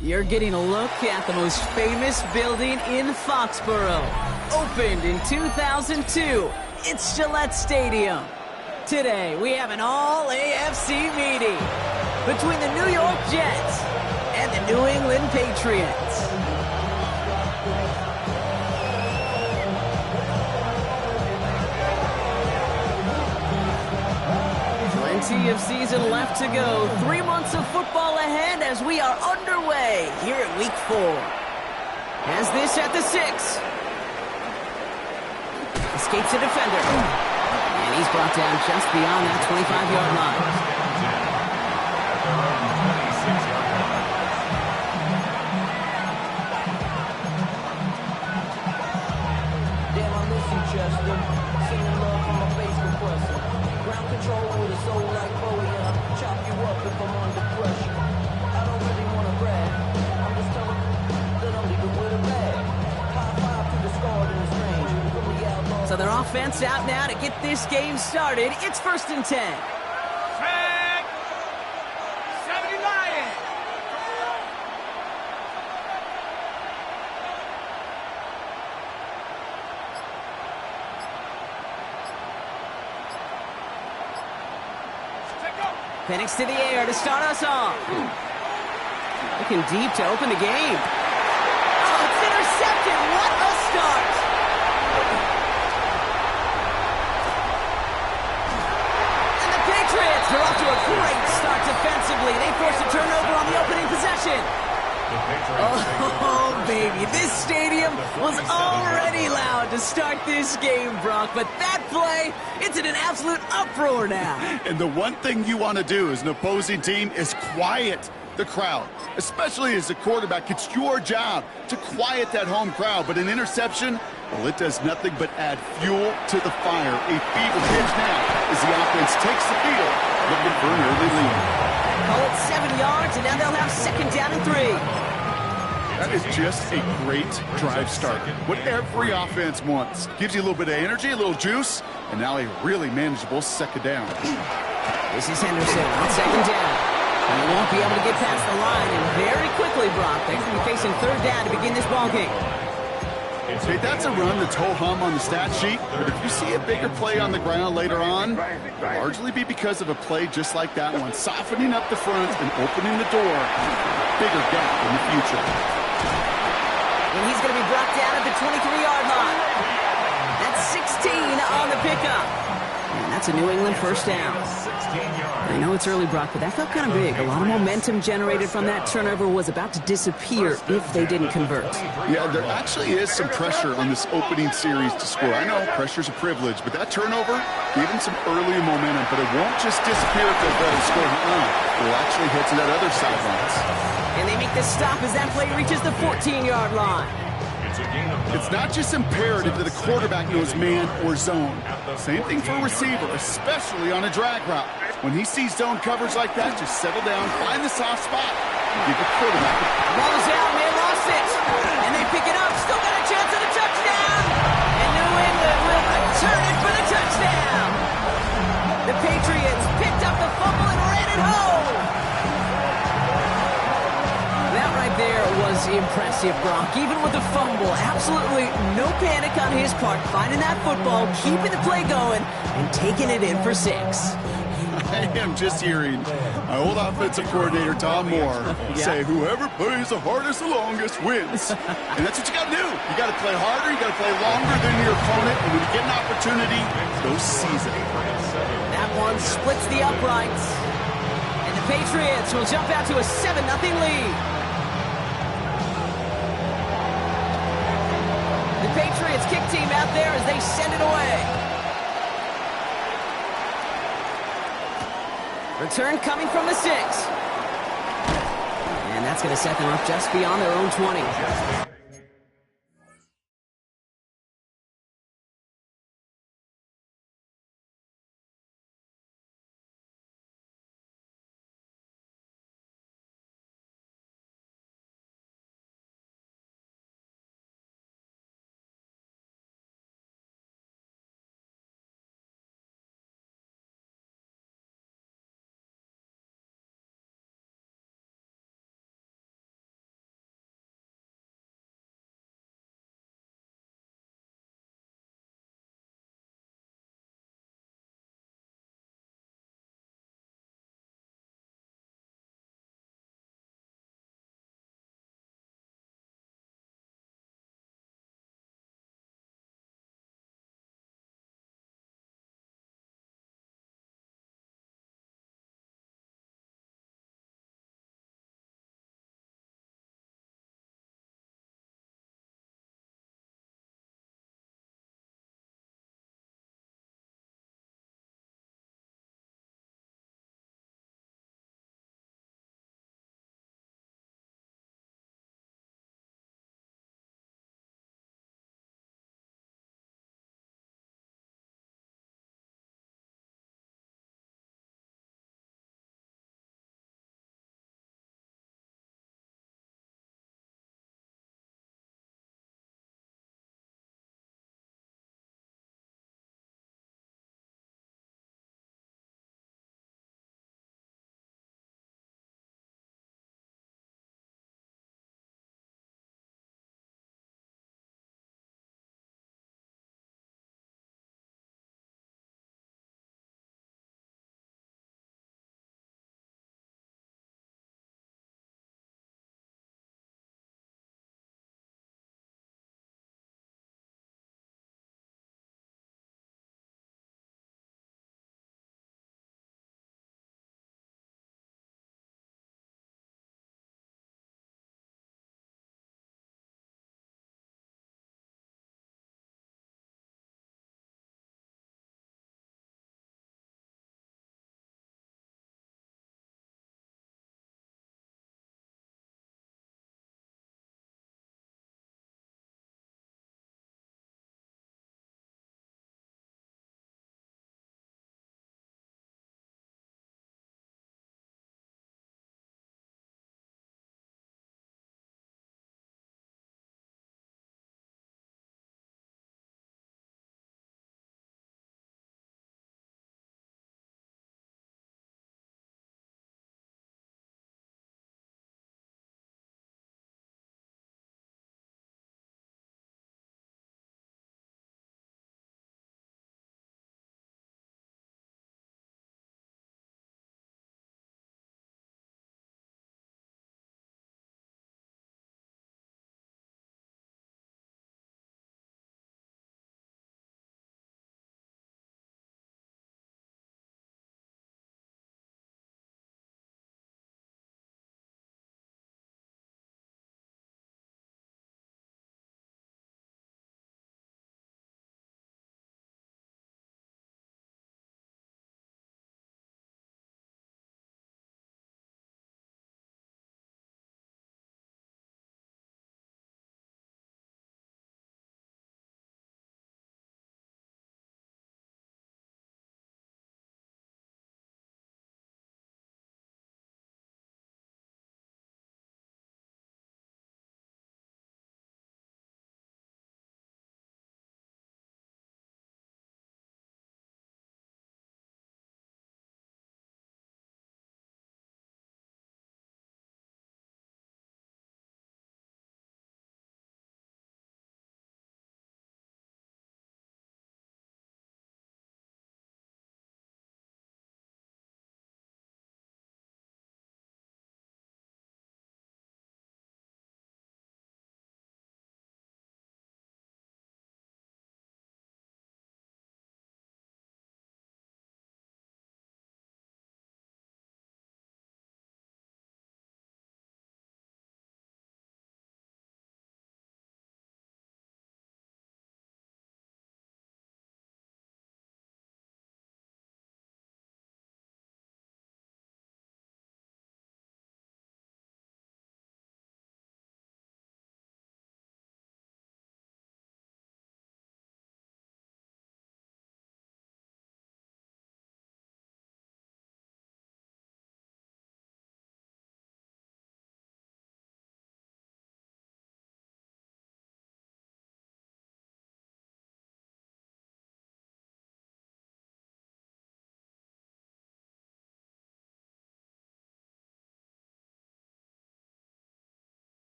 You're getting a look at the most famous building in Foxborough. Opened in 2002, it's Gillette Stadium. Today, we have an all-AFC meeting between the New York Jets and the New England Patriots. Plenty of season left to go. 3 months of football ahead as we are underway here at Week 4. Has this at the 6. Escapes a defender. And he's brought down just beyond that 25-yard line. So their offense out now to get this game started. It's 1st and 10. Flag! 70 Lions! Penix to the air to start us off. Looking deep to open the game. Oh, it's intercepted. What a start. They're off to a great start defensively. They forced a turnover on the opening possession. Oh, baby. This stadium was already loud to start this game, Brock. But that play, it's in an absolute uproar now. And the one thing you want to do as an opposing team is quiet the crowd, especially as a quarterback. It's your job to quiet that home crowd. But an interception, well, it does nothing but add fuel to the fire. A fever pitch now as the offense takes the field, looking for an early lead. Call it 7 yards, and now they'll have 2nd down and 3. That is just a great drive start. What every offense wants. Gives you a little bit of energy, a little juice, and now a really manageable 2nd down. This is Henderson on 2nd down. And they won't be able to get past the line, and very quickly, Brock, they're going to be facing 3rd down to begin this ballgame. Hey, that's a run that's ho-hum on the stat sheet, but if you see a bigger play on the ground later on, it'll largely be because of a play just like that one, softening up the front and opening the door, bigger gap in the future. And he's going to be brought down at the 23-yard line. That's 16 on the pickup. And that's a New England 1st down. I know it's early, Brock, but that felt kind of big. A lot of momentum generated from that turnover was about to disappear if they didn't convert. Yeah, there actually is some pressure on this opening series to score. I know pressure's a privilege, but that turnover gave them some early momentum, but it won't just disappear if they're better score. It'll actually hit to that other sidelines. And they make the stop as that play reaches the 14-yard line. It's not just imperative that a quarterback knows man or zone. Same thing for a receiver, especially on a drag route. When he sees zone coverage like that, just settle down, find the soft spot, and give the quarterback a ball's out, and they lost it. And they pick it up, still got a chance at a touchdown. And New England will return it for the touchdown. The Patriots picked up the fumble and ran it home. That right there was impressive, Brock. Even with the fumble, absolutely no panic on his part, finding that football, keeping the play going, and taking it in for 6. I am just hearing my old offensive coordinator, Tom Moore, say, whoever plays the hardest the longest wins. And that's what you got to do. You got to play harder, you got to play longer than your opponent, and when you get an opportunity, go seize it. That one splits the uprights. And the Patriots will jump out to a 7-0 lead. The Patriots kick team out there as they send it away. Return coming from the 6. And that's going to set them up just beyond their own 20.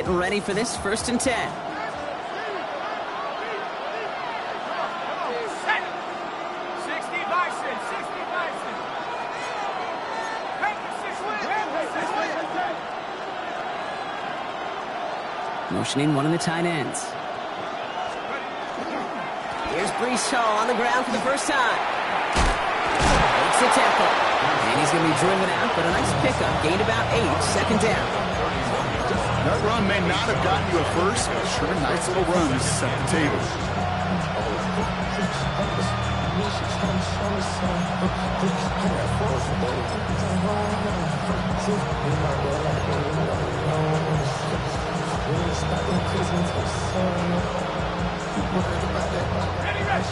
getting ready for this 1st and 10. Set. 60 Bison. 60 Bison. Motioning one of the tight ends. Here's Brees Hall on the ground for the first time. Makes the tackle. And he's going to be driven out, but a nice pickup. Gained about 8, 2nd down. That run may not have gotten you a first, but sure, a nice little run to set the table.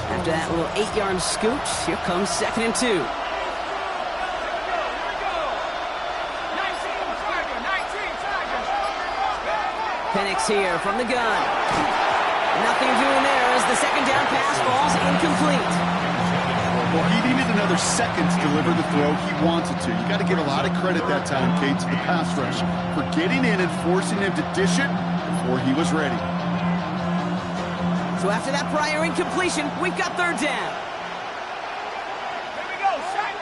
After that little 8-yard scooch, here comes 2nd and 2. Penix here from the gun. Nothing doing there as the 2nd down pass falls incomplete. Well, he needed another second to deliver the throw he wanted to. You got to give a lot of credit that time, Kate, to the pass rush for getting in and forcing him to dish it before he was ready. So after that prior incompletion, we've got 3rd down. Here we go, set.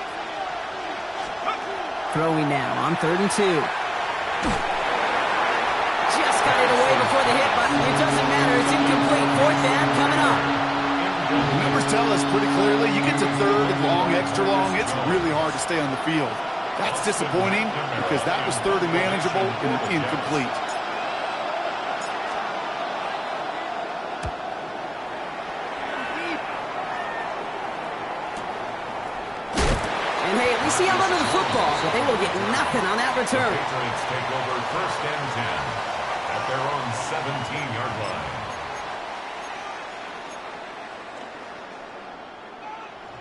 Throwing now on 3rd and 2. Just got it away before the hit, but it doesn't matter. It's incomplete. 4th down coming up. The numbers tell us pretty clearly, you get to 3rd and long, extra long, it's really hard to stay on the field. That's disappointing because that was 3rd and manageable and incomplete. And hey, at least he held onto the football, but they will get nothing on that return. Patriots take over 1st and 10 at their own 17-yard line.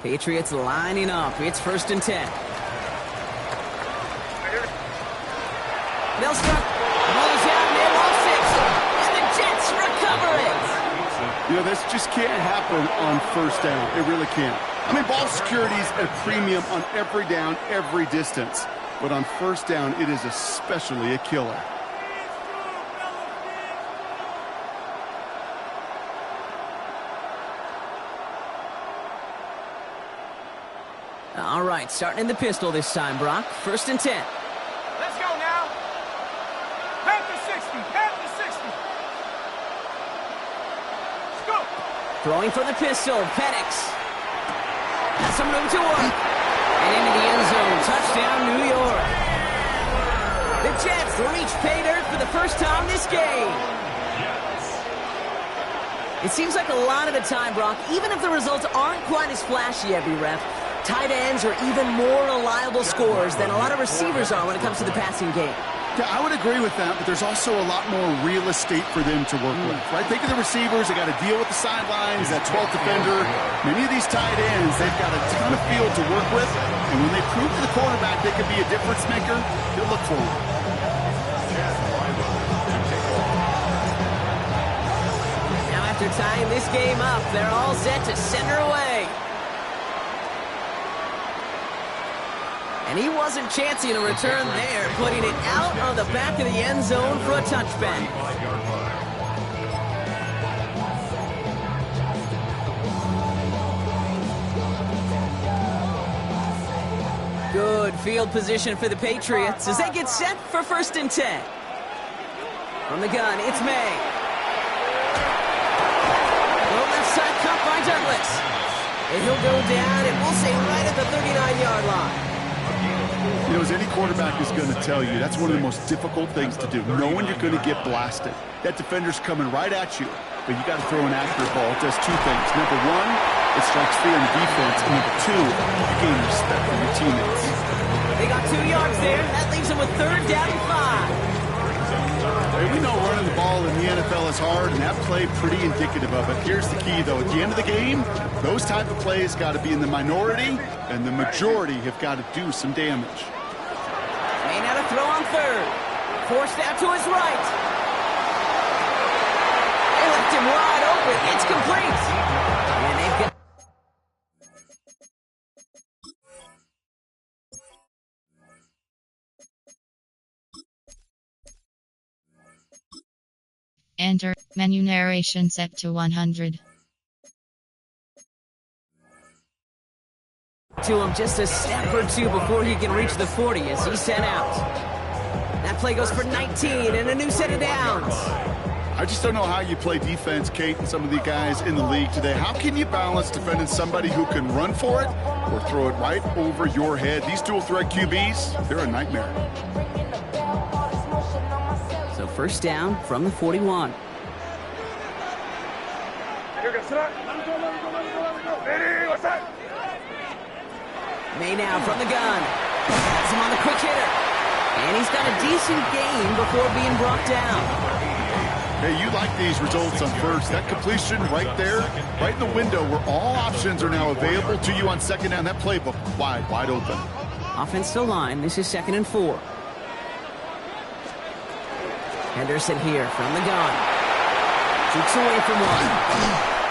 Patriots lining up. It's 1st and 10. They'll start. Ball is out, and they lost 6. And the Jets recover it. You know, this just can't happen on 1st down. It really can't. I mean, ball security is a premium on every down, every distance. But on 1st down, it is especially a killer. All right, starting in the pistol this time, Brock. 1st and 10. Let's go now. Panther 60. Panther 60. Scoop. Throwing from the pistol, Penix. Has some room to work. And into the end zone. Touchdown, New York. The Jets reach pay dirt for the first time this game. It seems like a lot of the time, Brock, even if the results aren't quite as flashy every rep, tight ends are even more reliable scorers than a lot of receivers are when it comes to the passing game. Yeah, I would agree with that, but there's also a lot more real estate for them to work with, right? Think of the receivers. They got to deal with the sidelines, that 12th defender. Many of these tight ends, they've got a ton of field to work with, and when they prove to the quarterback they could be a difference maker, he'll look for them. Now after tying this game up, they're all set to send her away. And he wasn't chancing a return there, putting it out on the back of the end zone for a touchback. Good field position for the Patriots as they get set for 1st and 10. From the gun, it's May. Well, left side cut by Douglas. And he'll go down, and we'll say right at the 39-yard line. You know, as any quarterback is going to tell you, that's one of the most difficult things to do, knowing you're going to get blasted. That defender's coming right at you, but you got to throw an accurate ball. It does 2 things. Number 1, it strikes fear in the defense, and number 2, you gain respect from your teammates. They got 2 yards there. That leaves them with 3rd down and 5. Hey, we know running the ball in the NFL is hard, and that play pretty indicative of it. Here's the key, though. At the end of the game, those type of plays got to be in the minority, and the majority have got to do some damage. May now to throw on 3rd. Forced out to his right. They left him wide open. It's complete. And they've got enter. Menu narration set to 100. To him just a step or two before he can reach the 40 as he's sent out. That play goes for 19 and a new set of downs. I just don't know how you play defense, Kate, and some of the guys in the league today. How can you balance defending somebody who can run for it or throw it right over your head? These dual threat QBs, they're a nightmare. So first down from the 41. May now from the gun. Has him on the quick hitter. And he's got a decent gain before being brought down. Hey, you like these results on first. That completion right there, right in the window where all options are now available to you on second down. That playbook wide open. Offense still line. This is 2nd and 4. Henderson here from the gun. Shoots away from one.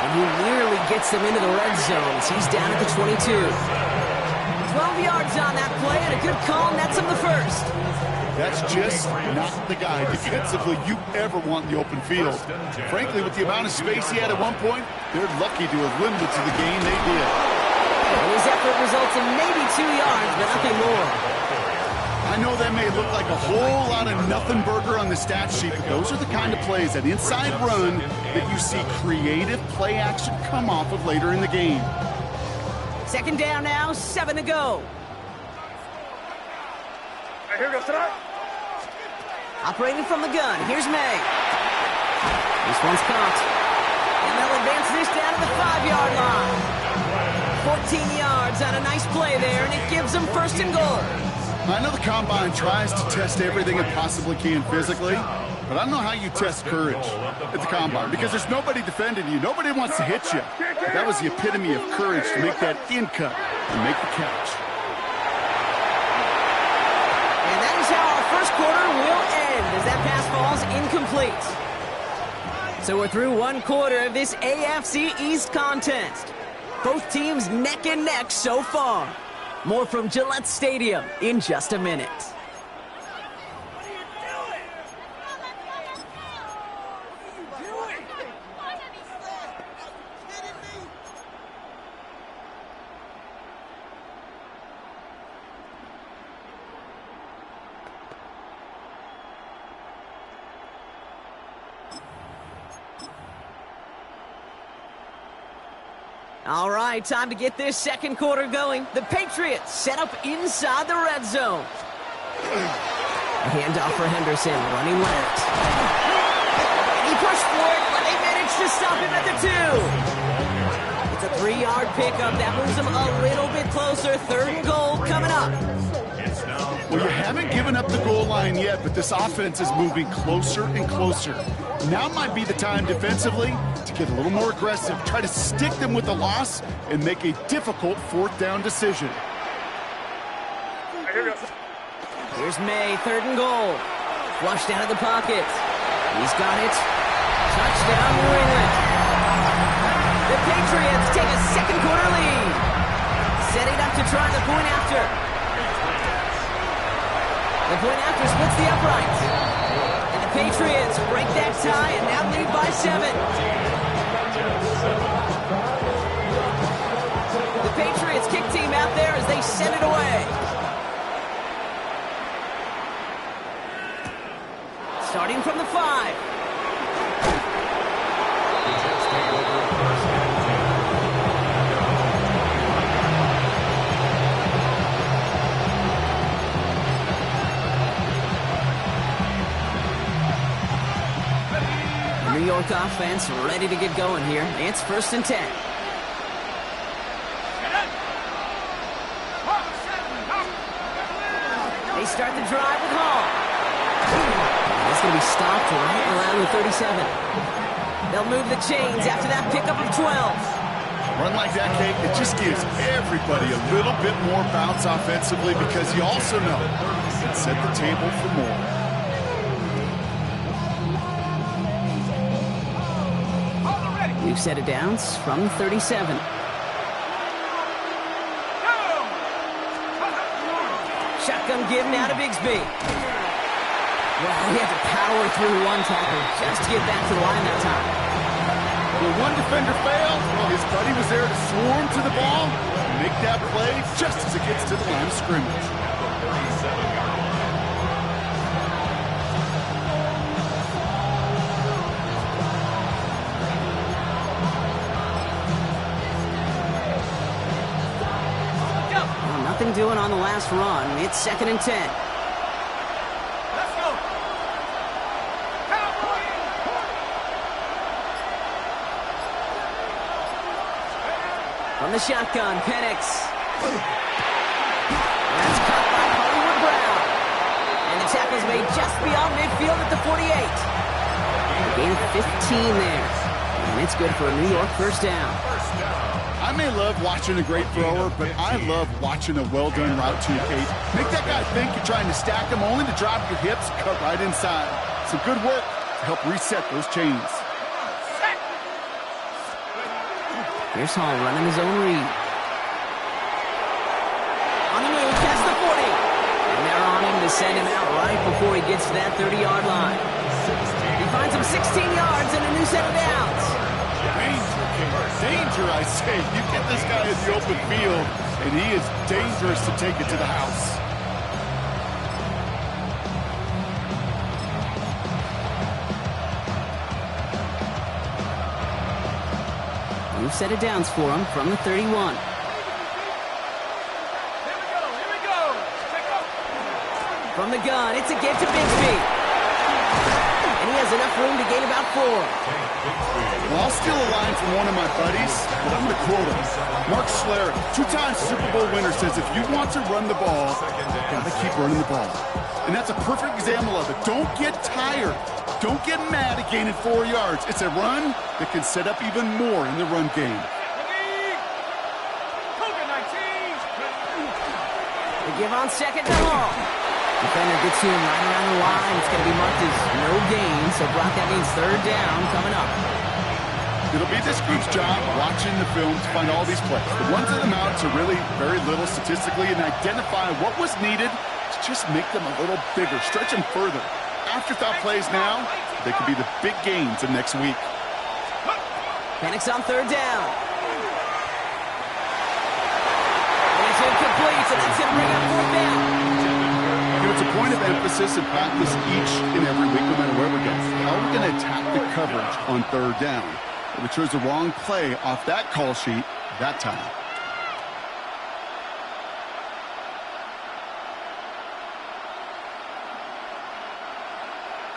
And he nearly gets them into the red zone as he's down at the 22. 12 yards on that play and a good call nets him the first. That's just not the guy defensively you ever want in the open field. Frankly, with the amount of space he had at one point, they're lucky to have limited to the game they did. And his effort results in maybe 2 yards, but nothing more. I know that may look like a whole lot of nothing burger on the stat sheet, but those are the kind of plays, that inside run, that you see creative play action come off of later in the game. Second down now, 7 to go. Here we go, tonight. Operating from the gun, here's May. This one's caught. And they'll advance this down to the 5-yard line. 14 yards on a nice play there, and it gives them first and goal. I know the Combine tries to test everything it possibly can physically, but I don't know how you test courage at the Combine, because there's nobody defending you. Nobody wants to hit you. But that was the epitome of courage to make that in cut and make the catch. And that is how our first quarter will end as that pass falls incomplete. So we're through one quarter of this AFC East contest. Both teams neck and neck so far. More from Gillette Stadium in just a minute. All right, time to get this second quarter going. The Patriots set up inside the red zone. A handoff for Henderson, running left. He pushed for it, but they managed to stop him at the 2. It's a 3-yard pickup. That moves them a little bit closer. 3rd and goal coming up. Well, you haven't given up the goal line yet, but this offense is moving closer and closer. Now might be the time defensively to get a little more aggressive, try to stick them with the loss, and make a difficult 4th down decision. Here's May, 3rd and goal. Flushed out of the pocket. He's got it. Touchdown, New England. The Patriots take a second quarter lead. Setting up to try the point after. The point after splits the uprights. And the Patriots break that tie and now lead by 7. The Patriots kick team out there as they send it away. Starting from the 5. New York offense ready to get going here. It's 1st and 10. They start the drive with Hall. It's going to be stopped right around the 37. They'll move the chains after that pickup of 12. Run like that, Kate, it just gives everybody a little bit more bounce offensively, because you also know it can set the table for more. New set of downs from 37. Shotgun give now to Bigsby. Well, he had to power through one tackle just to get back to the line that time. When one defender failed, well, his buddy was there to swarm to the ball and make that play just as it gets to the line of scrimmage. Well, nothing doing on the last run. It's 2nd and 10. Let's go. Cowboys. From the shotgun, Penix. That's caught by Hollywood Brown. And the tackle's made just beyond midfield at the 48. A gain of 15 there. And it's good for a New York first down. I may love watching a great thrower, but I love watching a well-done route too, Kate. Make that guy think you're trying to stack him only to drop your hips, cut right inside. Some good work to help reset those chains. Here's Hall running his own read. On the move, past the 40. And they're on him to send him out right before he gets to that 30-yard line. He finds him 16 yards and a new set of downs. Danger, Kate. Danger, I say. You get this guy in the open field, and he is dangerous to take it to the house. New set of downs for him from the 31. Here we go. Take off. From the gun, it's a give to Bigsby. And he has enough room to gain about 4. Well, I'll steal a line from one of my buddies, but I'm going to quote him. Mark Schlereth, 2-time Super Bowl winner, says if you want to run the ball, you got to keep running the ball. And that's a perfect example of it. Don't get tired. Don't get mad at gaining 4 yards. It's a run that can set up even more in the run game. They give on 2nd to Hall. Defender gets to him right around the line. It's going to be marked as no gain, so Brock, that means 3rd down coming up. It'll be this group's job watching the film to find all these plays. The ones that amount to really very little statistically and identify what was needed to just make them a little bigger, stretch them further. Afterthought plays now, they could be the big gains of next week. Penix on 3rd down. And it's incomplete, so that's going to bring up 4th down. You know, it's a point of emphasis and practice each and every week, no matter where we go. How are we going to attack the coverage on 3rd down? We chose the wrong play off that call sheet that time.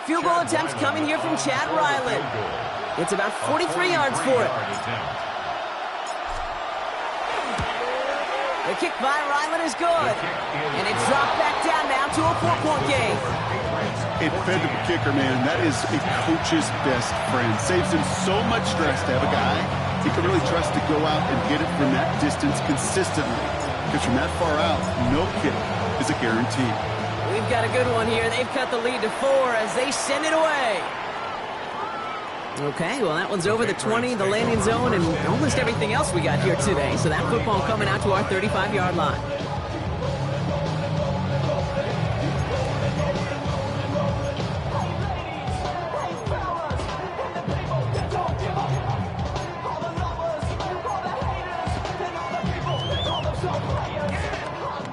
Field goal attempts coming here from Chad Ryland. It's about 43 yards for it. The kick by Ryland is good. And it's dropped back down now to a 4-point game. A dependable kicker, man. That is a coach's best friend. Saves him so much stress to have a guy he can really trust to go out and get it from that distance consistently. Because from that far out, no kick is a guarantee. We've got a good one here. They've cut the lead to 4 as they send it away. Okay, well, that one's over the 20, the landing zone, and almost everything else we got here today. So that football coming out to our 35-yard line.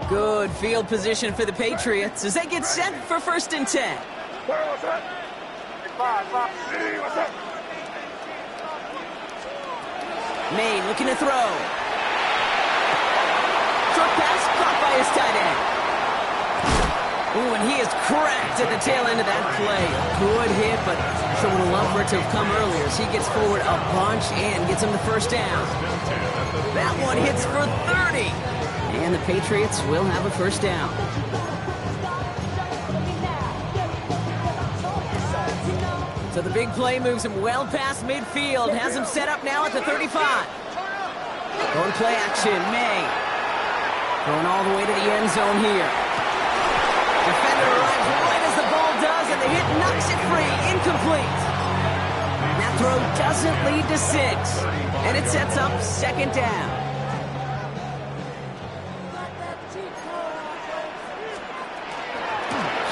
Good field position for the Patriots as they get set for 1st and 10. Maine looking to throw. Short pass caught by his tight end. Ooh, and he is cracked at the tail end of that play. Good hit, but sure would have loved for it to have come earlier as he gets forward a bunch and gets him the 1st down. That one hits for 30. And the Patriots will have a 1st down. So the big play moves him well past midfield. Has him set up now at the 35. Going play action, May. Going all the way to the end zone here. Defender arrives right as the ball does, and the hit knocks it free. Incomplete. That throw doesn't lead to 6. And it sets up 2nd down.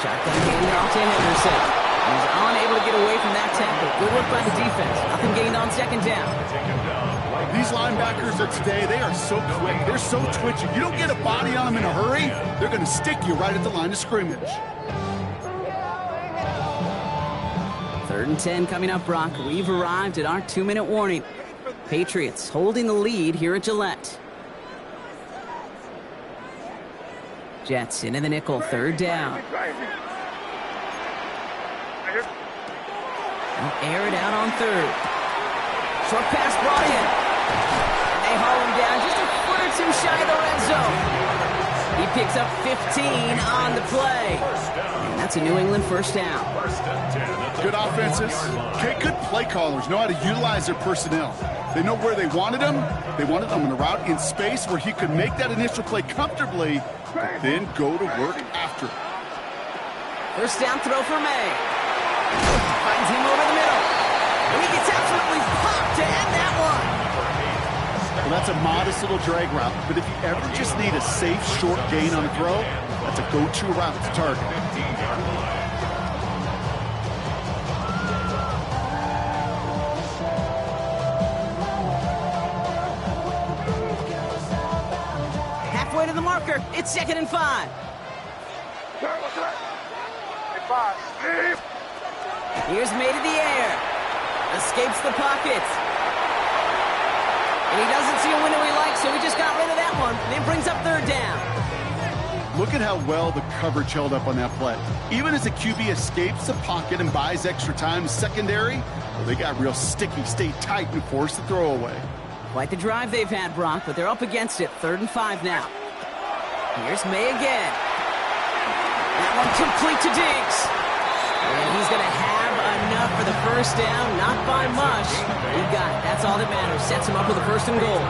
Shotgun handoff to Henderson. He's unable to get away from that tackle. Good work by the defense. Nothing gained on second down. These linebackers of today, they are so quick. They're so twitchy. You don't get a body on them in a hurry, they're going to stick you right at the line of scrimmage. 3rd and 10 coming up, Brock. We've arrived at our 2-minute warning. Patriots holding the lead here at Gillette. Jets into the nickel, 3rd down. They'll air it out on 3rd. Short pass brought in. They haul him down just a foot or 2 shy of the red zone. He picks up 15 on the play. And that's a New England 1st down. Good offenses. Okay, good play callers know how to utilize their personnel. They know where they wanted him. They wanted him in a route in space where he could make that initial play comfortably, but then go to work after it. 1st down throw for May. Finds him over the middle. And he gets absolutely popped to end that one. Well, that's a modest little drag route, but if you ever just need a safe, short gain on a throw, that's a go-to route to target. Halfway to the marker. It's 2nd and 5. Here's May to the air. Escapes the pocket. And he doesn't see a window he likes, so he just got rid of that one. And then brings up 3rd down. Look at how well the coverage held up on that play. Even as the QB escapes the pocket and buys extra time secondary, well, they got real sticky, stayed tight, and forced the throw away. Quite the drive they've had, Brock, but they're up against it. 3rd and 5 now. Here's May again. That one complete to Diggs. And he's going to have enough for the 1st down. Not by much. He got it. That's all that matters. Sets him up with a 1st and goal.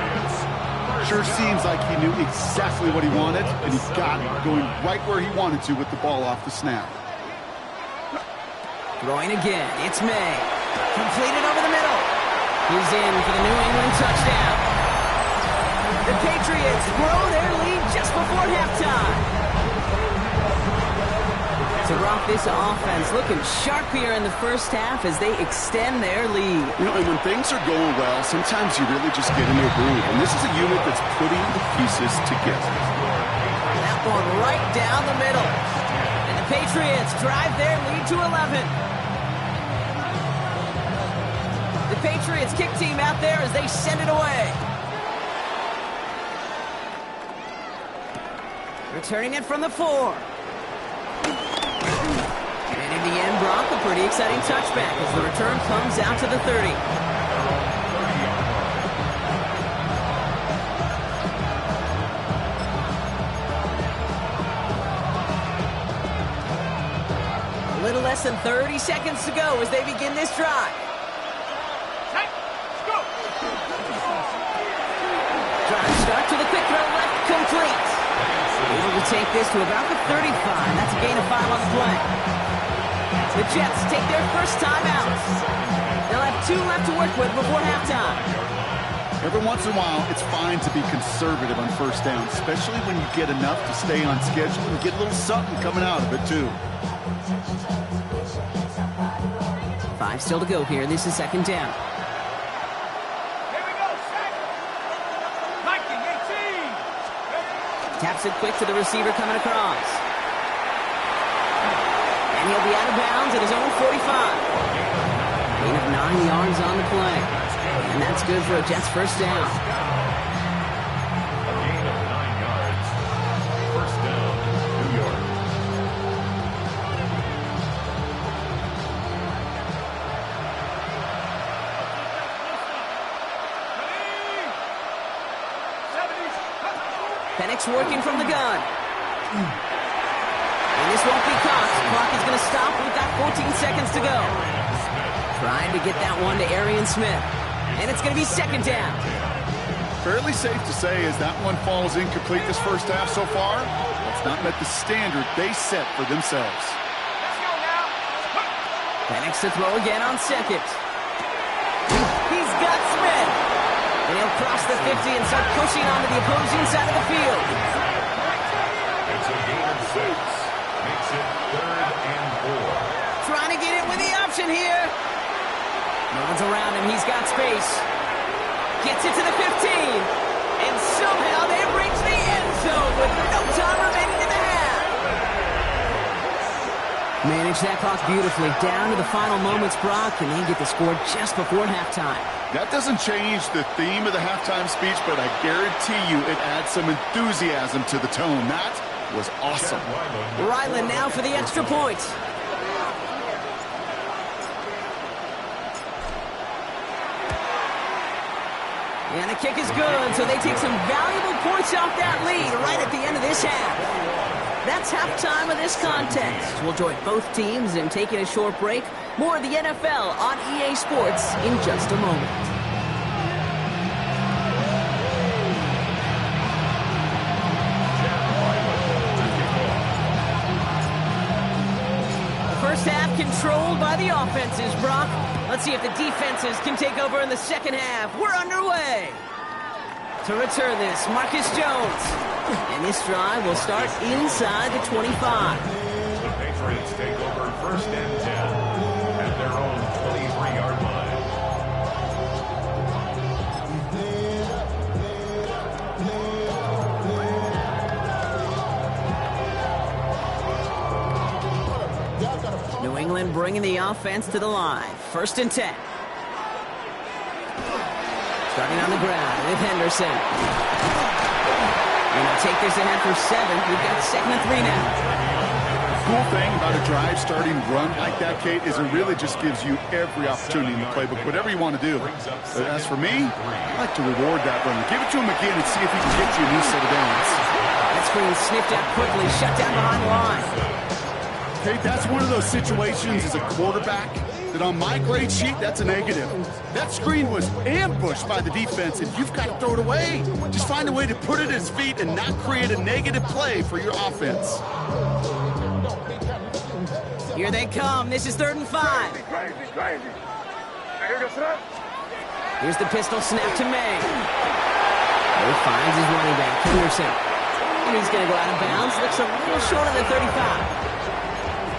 Sure seems like he knew exactly what he wanted, and he got it, going right where he wanted to with the ball off the snap. Throwing again. It's May. Completed over the middle. He's in for the New England touchdown. The Patriots grow their lead just before halftime. To rock this offense, looking sharp here in the 1st half as they extend their lead. You know, and when things are going well, sometimes you really just get into a groove. And this is a unit that's putting the pieces together. That one right down the middle. And the Patriots drive their lead to 11. The Patriots kick team out there as they send it away. Returning it from the 4. And in the end, Brock, a pretty exciting touchback as the return comes out to the 30. A little less than 30 seconds to go as they begin this drive. Drive start to the quick throw left, complete. Able to take this to about the 35. That's a gain of 5 on the play. The Jets take their 1st time out. They'll have 2 left to work with before halftime. Every once in a while, it's fine to be conservative on 1st down, especially when you get enough to stay on schedule and get a little something coming out of it, too. 5 still to go here. This is 2nd down. Taps it quick to the receiver coming across. And he'll be out of bounds at his own 45. Gain of 9 yards on the play. And that's good for a Jets 1st down. A gain of 9 yards. 1st down, New York. Penix working from the gun. And this won't be caught. The clock is going to stop. We've got 14 seconds to go. Trying to get that one to Arian Smith. And it's going to be 2nd down. Fairly safe to say as that one falls incomplete this 1st half so far, it's not met the standard they set for themselves. Penix to throw again on 2nd. He's got Smith. And he'll cross the 50 and start pushing onto the opposing side of the field. It's a gain of 6. Makes it 3rd and 4. here. No one's around him. He's got space. Gets it to the 15. And somehow they reach the end zone with no time remaining in the half. Manage that clock beautifully. Down to the final moments, Brock, and they get the score just before halftime. That doesn't change the theme of the halftime speech, but I guarantee you it adds some enthusiasm to the tone. That was awesome. Ryland now for the extra point. And the kick is good, so they take some valuable points off that lead right at the end of this half. That's halftime of this contest. We'll join both teams in taking a short break. More of the NFL on EA Sports in just a moment. First half controlled by the offenses, Brock. Let's see if the defenses can take over in the second half. We're underway. To return this, Marcus Jones. And this drive will start inside the 25. The Patriots take over first and 10 at their own 23-yard line. New England bringing the offense to the line. First and 10. Starting on the ground with Henderson. And they'll take this ahead for 7. We've got 2nd and 3 now. Cool thing about a drive starting run like that, Kate, is it really just gives you every opportunity in the playbook, whatever you want to do. But as for me, I like to reward that run. Give it to him again and see if he can get you a new set of downs. That screen sniffed out quickly, shut down behind the line. Kate, that's one of those situations as a quarterback that on my grade sheet, that's a negative. That screen was ambushed by the defense, and you've got to throw it away. Just find a way to put it at his feet and not create a negative play for your offense. Here they come. This is 3rd and 5. Here's the pistol snap to May. He finds his running back, Henderson. And he's going to go out of bounds. Looks a little short of the 35.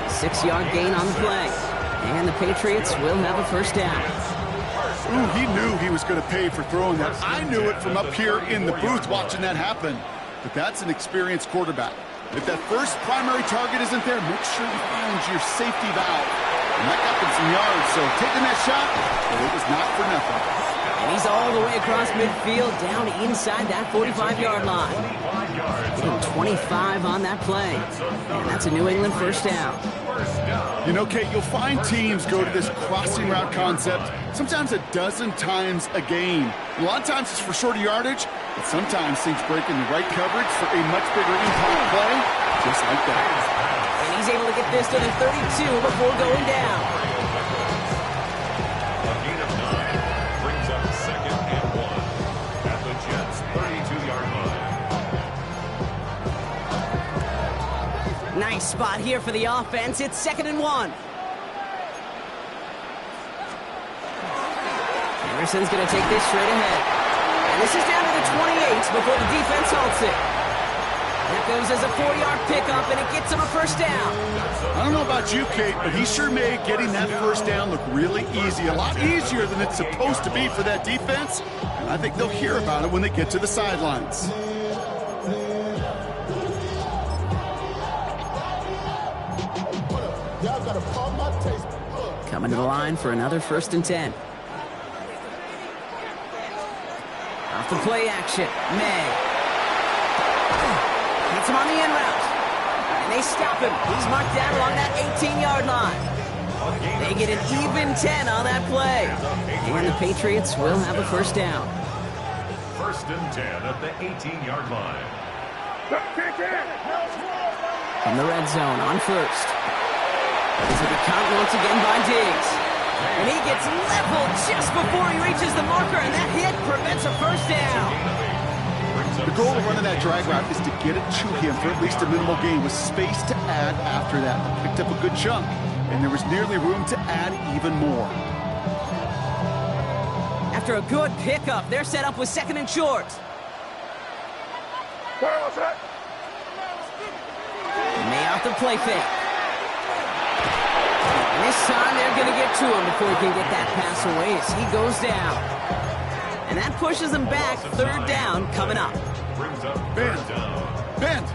6-yard gain on the play. And the Patriots will have a first down. Ooh, he knew he was going to pay for throwing that. I knew it from up here in the booth watching that happen. But that's an experienced quarterback. If that first primary target isn't there, make sure you find your safety valve. And that got them some yards, so taking that shot, well, it was not for nothing. And he's all the way across midfield, down inside that 45-yard line. Getting 25 on that play. And that's a New England first down. You know, Kate, you'll find teams go to this crossing route concept sometimes a dozen times a game. A lot of times it's for shorter yardage, but sometimes things break in the right coverage for a much bigger impact play, just like that. And he's able to get this to the 32 before going down. A gain of 9 brings up 2nd and 1 at the Jets' 32-yard line. Nice spot here for the offense. It's 2nd and 1. Anderson's going to take this straight ahead. And this is down to the 28 before the defense halts it. That goes as a 4-yard pickup, and it gets him a first down. I don't know about you, Kate, but he sure made getting that first down look really easy. A lot easier than it's supposed to be for that defense. And I think they'll hear about it when they get to the sidelines. Coming to the line for another 1st and 10. Off the play action, May. Gets him on the in route. And they stop him. He's marked down along that 18-yard line. They get an even 10 on that play. And the Patriots will have a first down. 1st and 10 at the 18-yard line. From the red zone on first. This will be caught once again by Diggs. And he gets leveled just before he reaches the marker, and that hit prevents a first down. The goal of running that drag route is to get it to him for at least a minimal gain with space to add after that. Picked up a good chunk, and there was nearly room to add even more. After a good pickup, they're set up with 2nd and short. May off the play fake. This time they're going to get to him before he can get that pass away as he goes down. And that pushes them back. Third down coming up. Bend.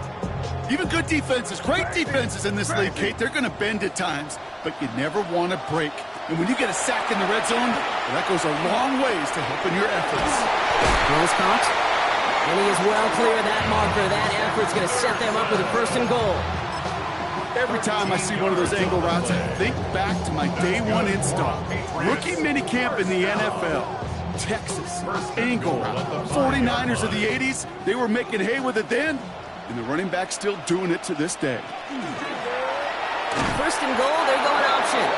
Even good defenses, great defenses in this league, Kate, they're going to bend at times, but you never want to break. And when you get a sack in the red zone, well, that goes a long ways to helping your efforts. Goal's caught. And he is well clear of that marker. That effort's going to set them up with a first and goal. Every time I see one of those angle routes, I think back to my day one install. Rookie minicamp in the NFL. Texas, angle route. 49ers of the 80s, they were making hay with it then, and the running back's still doing it to this day. First and goal, they're going option.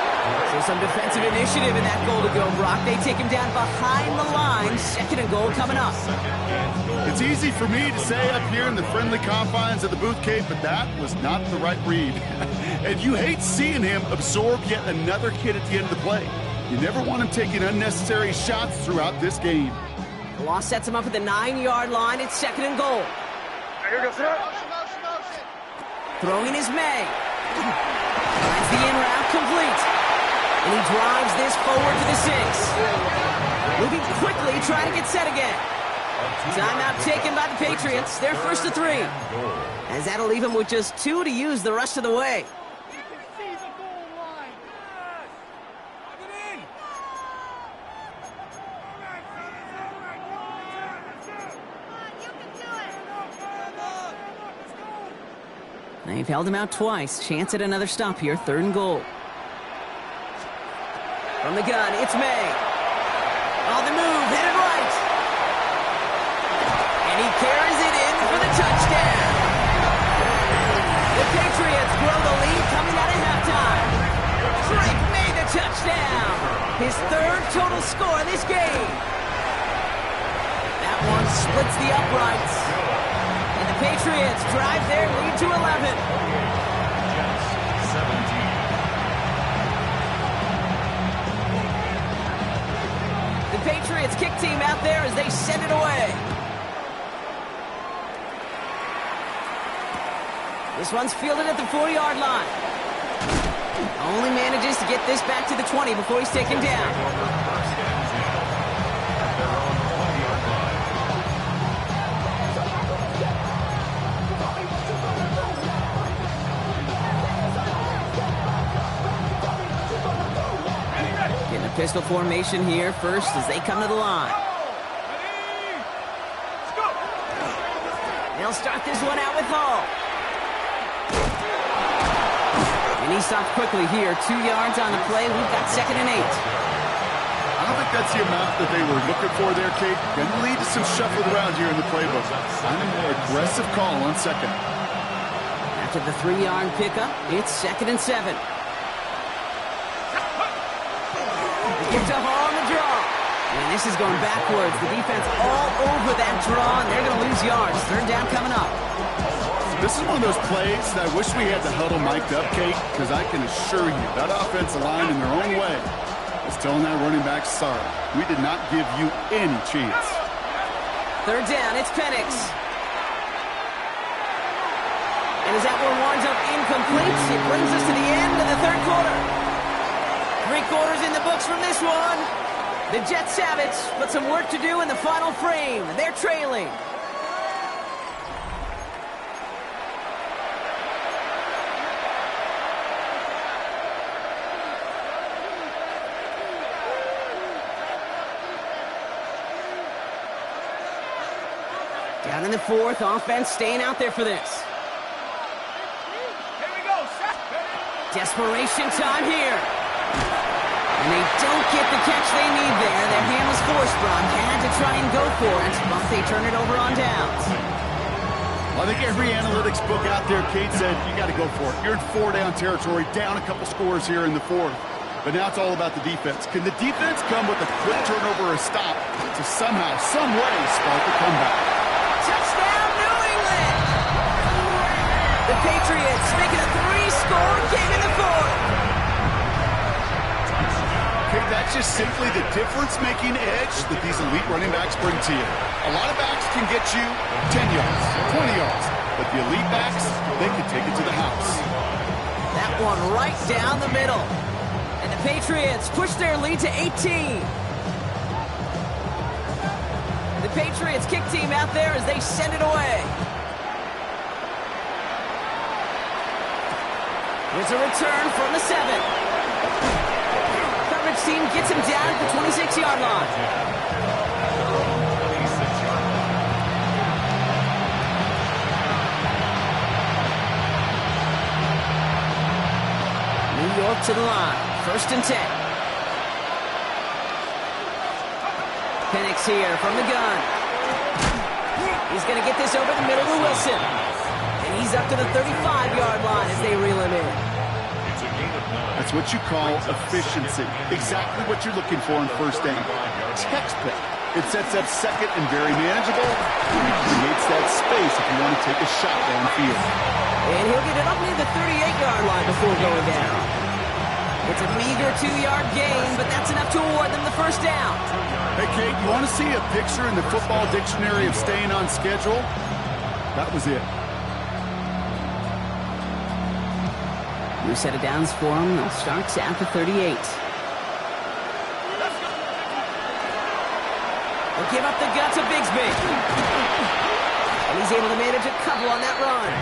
So some defensive initiative in that goal to go, Brock. They take him down behind the line. Second and goal coming up. It's easy for me to say up here in the friendly confines of the booth, Kate, but that was not the right read. And you hate seeing him absorb yet another hit at the end of the play. You never want him taking unnecessary shots throughout this game. The loss sets him up at the 9-yard line. It's second and goal. Throwing is May. Finds the in route complete. And he drives this forward to the 6. Moving quickly, trying to get set again. Timeout taken by the Patriots. They're first to 3. As that'll leave him with just 2 to use the rest of the way. They've held him out twice. Chance at another stop here. Third and goal. From the gun, it's May. On the move, headed right. And he carries it in for the touchdown. The Patriots grow the lead coming out of halftime. Drake made the touchdown. His third total score this game. That one splits the uprights. And the Patriots drive their lead to 11. The Patriots kick team out there as they send it away. This one's fielded at the 40-yard line. Only manages to get this back to the 20 before he's taken down. Pistol formation here first as they come to the line. They'll start this one out with Hall. And he stopped quickly here. 2 yards on the play. We've got second and 8. I don't think that's the amount that they were looking for there, Kate. Going to lead to some shuffling around here in the playbook. I'm a more aggressive call on second. After the 3-yard pickup, it's second and 7. Give to Hall on the draw. And this is going backwards. The defense all over that draw, and they're going to lose yards. Third down coming up. This is one of those plays that I wish we had the huddle mic'd up, Kate, because I can assure you that offensive line in their own way is telling that running back, sorry, we did not give you any chance. Third down, it's Penix. And as that one winds up incomplete, it brings us to the end of the third quarter. 3 quarters in the books from this one. The Jets have it, but some work to do in the final frame. They're trailing. Down in the 4th, offense staying out there for this. Here we go, set. Desperation time here. And they don't get the catch they need there. Their hand was forced, Brock. Had to try and go for it, but they turn it over on downs. Well, I think every analytics book out there, Kate, said you got to go for it. You're in 4-down territory, down a couple scores here in the 4th. But now it's all about the defense. Can the defense come with a quick turnover or a stop to somehow, some way, spark a comeback? Touchdown, New England! The Patriots making a 3-score game in the 4th. Okay, that's just simply the difference-making edge that these elite running backs bring to you. A lot of backs can get you 10 yards, 20 yards, but the elite backs, they can take it to the house. That one right down the middle. Patriots push their lead to 18. The Patriots kick team out there as they send it away. Here's a return from the 7. Coverage team gets him down at the 26-yard line. New York to the line. 1st and 10. Penix here from the gun. He's going to get this over the middle to Wilson. And he's up to the 35-yard line as they reel him in. That's what you call efficiency. Exactly what you're looking for in 1st down. Textbook. It sets up 2nd and very manageable. And it creates that space if you want to take a shot downfield. And he'll get it up near the 38-yard line before going down. It's a meager 2-yard gain, but that's enough to award them the 1st down. Hey, Kate, you want to see a picture in the football dictionary of staying on schedule? That was it. New set of downs for him. It starts at the 38. They'll give up the gut to Bigsby. And he's able to manage a couple on that run.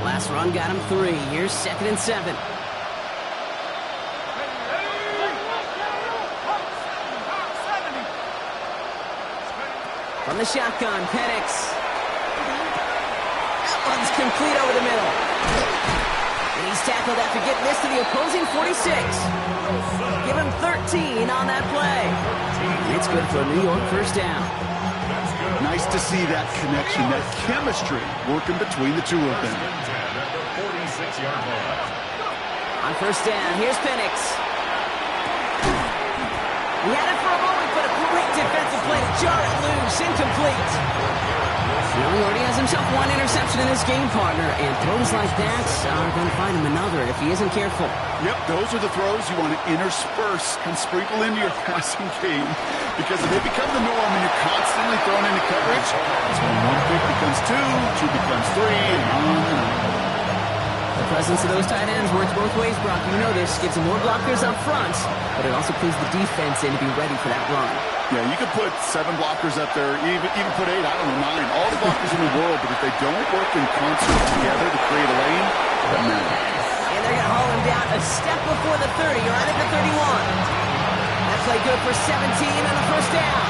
Last run got him 3. Here's 2nd and 7. From the shotgun, Penix. That one's complete over the middle. And he's tackled after getting this to the opposing 46. Give him 13 on that play. It's good for a New York 1st down. Nice to see that connection, that chemistry working between the two of them. On 1st down, here's Penix. He had it for a moment, but a great defensive play to jar it loose. Incomplete. He already has himself 1 interception in this game, partner, and throws like that are going to find him another if he isn't careful. Yep, those are the throws you want to intersperse and sprinkle into your passing game, because if they become the norm and you're constantly thrown into coverage, that's when 1 pick becomes 2, 2 becomes 3, and on and on. The presence of those tight ends works both ways, Brock. You know this. Gives them more blockers up front, but it also clues the defense in to be ready for that run. Yeah, you could put 7 blockers up there, even put 8, I don't know, 9, all the blockers in the world, but if they don't work in concert together to create a lane, it doesn't matter. And they're going to haul him down a step before the 30, right at the 31. That play good for 17 on the 1st down.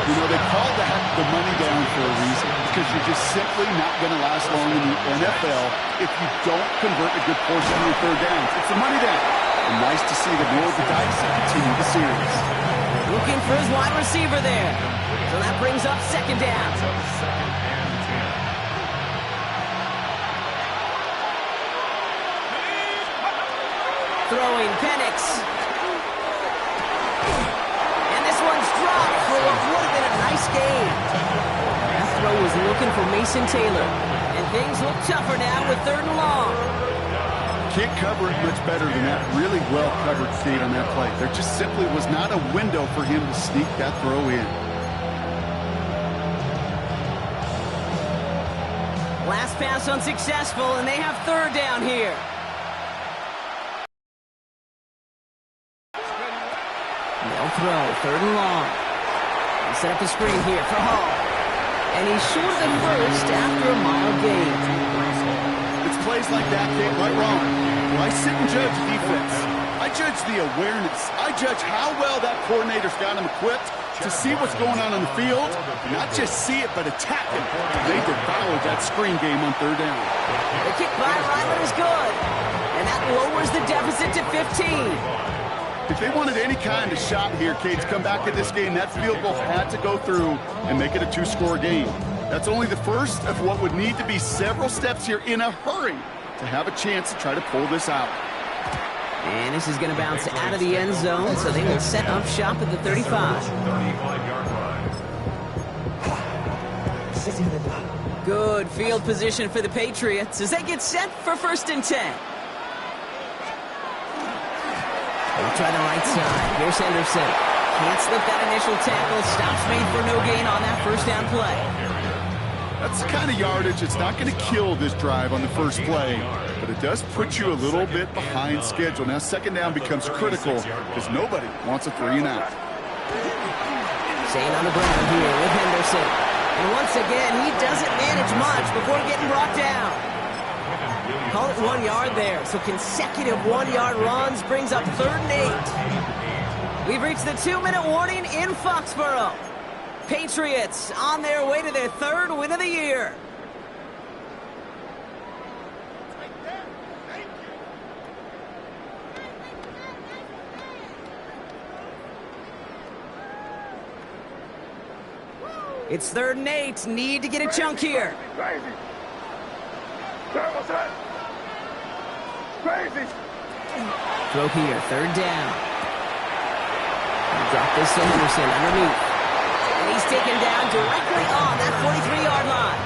You know, they call that the money down for a reason, because you're just simply not going to last long in the NFL if you don't convert a good portion of your 3rd downs. It's a money down. And nice to see them roll the dice and continue the series. Looking for his wide receiver there. So that brings up 2nd down. Throwing Penix. And this one's dropped for what would have been a nice game. That throw was looking for Mason Taylor. And things look tougher now with 3rd and long. Can't cover it much better than that. Really well covered feed on that play. There just simply was not a window for him to sneak that throw in. Last pass unsuccessful, and they have 3rd down here. They'll throw 3rd and long. They set up the screen here for Hall. And he's short of the 1st after a mile gain. It's plays like that, Kate, right wrong. When I sit and judge defense, I judge the awareness. I judge how well that coordinator's got him equipped to see what's going on the field. Not just see it, but attack it. They devoured that screen game on 3rd down. The kick by Ryland is good. And that lowers the deficit to 15. If they wanted any kind of shot here, Kate, to come back in this game, that field goal had to go through and make it a two-score game. That's only the first of what would need to be several steps here in a hurry to have a chance to try to pull this out. And this is going to bounce out of the end zone, so they will set up shop at the 35. 35-yard line. Good field position for the Patriots as they get set for 1st and 10. They'll try the right side. Here's Henderson. Can't slip that initial tackle. Stops made for no gain on that first down play. That's the kind of yardage that's not going to kill this drive on the first play, but it does put you a little bit behind schedule. Now, 2nd down becomes critical because nobody wants a 3-and-out. Staying on the ground here with Henderson. And once again, he doesn't manage much before getting brought down. Call it 1 yard there. So consecutive 1-yard runs brings up 3rd and 8. We've reached the 2-minute warning in Foxborough. Patriots on their way to their 3rd win of the year. It's 3rd and 8. Need to get a chunk here. Crazy. What's that? Crazy. Throw here. 3rd down. Drop this to Henderson underneath. And he's taken down directly on that 43-yard line.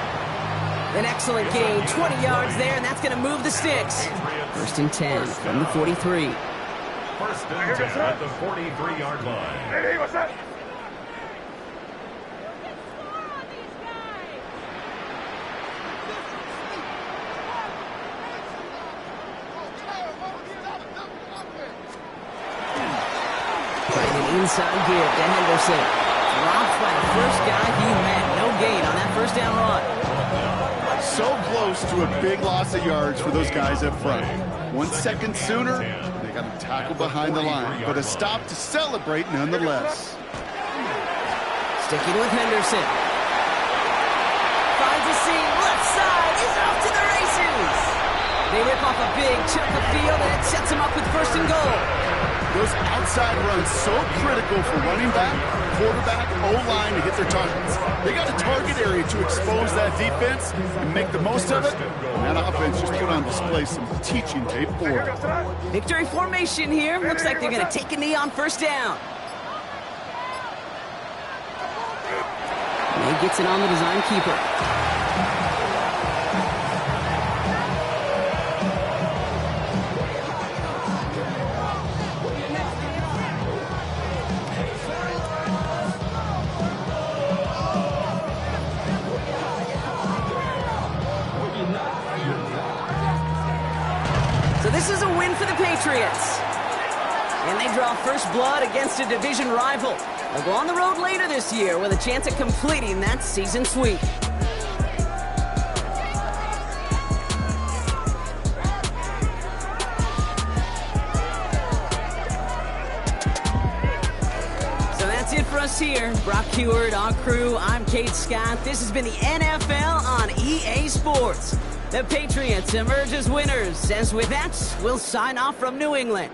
An excellent gain. 20 yards there, and that's going to move the sticks. 1st and 10 from the 43. 1st and 10 at the 43-yard line. Hey, what's that? Inside give to Henderson. Dropped by the first guy he met. No gain on that 1st down run. So close to a big loss of yards for those guys up front. 1 second sooner, they got to tackle behind the line, but a stop to celebrate nonetheless. Sticking with Henderson. Finds a seam. Left side. He's off to the races. They rip off a big chunk of field, and it sets him up with 1st and goal. Those outside runs so critical for running back, quarterback, O-line to hit their targets. They got a target area to expose that defense and make the most of it. And that offense just put on display some teaching tape for it. Victory formation here. Looks like they're going to take a knee on 1st down. And he gets it on the design keeper. This is a win for the Patriots. And they draw first blood against a division rival. They'll go on the road later this year with a chance at completing that season sweep. So that's it for us here. Brock Heward, our crew, I'm Kate Scott. This has been the NFL on EA Sports. The Patriots emerge as winners, as with that, we'll sign off from New England.